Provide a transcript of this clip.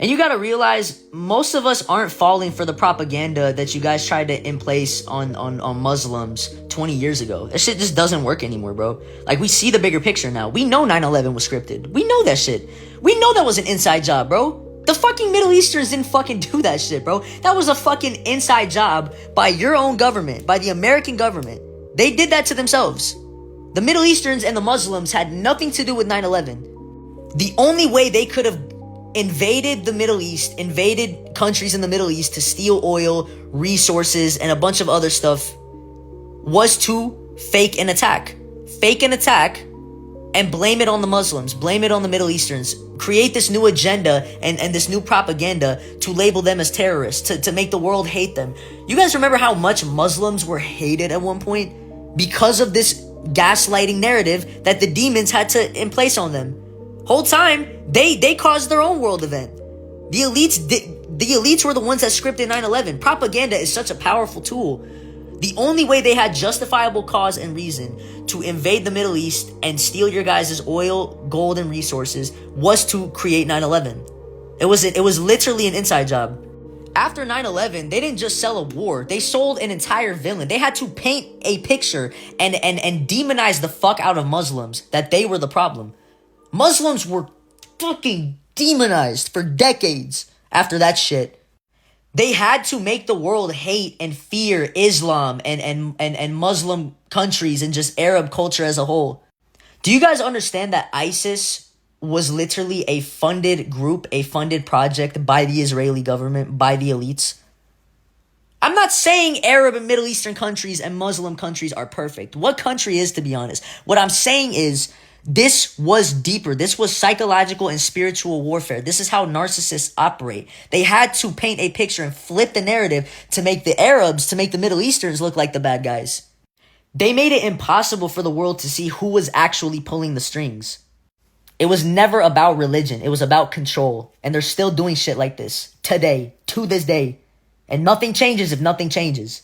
And you gotta realize, most of us aren't falling for the propaganda that you guys tried to in place on Muslims 20 years ago. That shit just doesn't work anymore, bro. Like, we see the bigger picture now. We know 9/11 was scripted. We know that shit. We know that was an inside job, bro. The fucking Middle Easterns didn't fucking do that shit, bro. That was a fucking inside job by your own government, by the American government. They did that to themselves. The Middle Easterns and the Muslims had nothing to do with 9/11. The only way they could have invaded the Middle East, invaded countries in the Middle East to steal oil, resources, and a bunch of other stuff was to fake an attack. Fake an attack and blame it on the Muslims, blame it on the Middle Easterns, create this new agenda and this new propaganda to label them as terrorists, to make the world hate them. You guys remember how much Muslims were hated at one point? Because of this gaslighting narrative that the demons had to in place on them. Whole time, they caused their own world event. The elites were the ones that scripted 9/11. Propaganda is such a powerful tool. The only way they had justifiable cause and reason to invade the Middle East and steal your guys' oil, gold, and resources was to create 9/11. It was literally an inside job. After 9/11, they didn't just sell a war. They sold an entire villain. They had to paint a picture and demonize the fuck out of Muslims, that they were the problem. Muslims were fucking demonized for decades after that shit. They had to make the world hate and fear Islam and Muslim countries and just Arab culture as a whole. Do you guys understand that ISIS was literally a funded group, a funded project by the Israeli government, by the elites? I'm not saying Arab and Middle Eastern countries and Muslim countries are perfect. What country is, to be honest? What I'm saying is, this was deeper. This was psychological and spiritual warfare. This is how narcissists operate. They had to paint a picture and flip the narrative to make the Arabs, to make the Middle Easterns look like the bad guys. They made it impossible for the world to see who was actually pulling the strings. It was never about religion. It was about control. And they're still doing shit like this today, to this day. And nothing changes if nothing changes.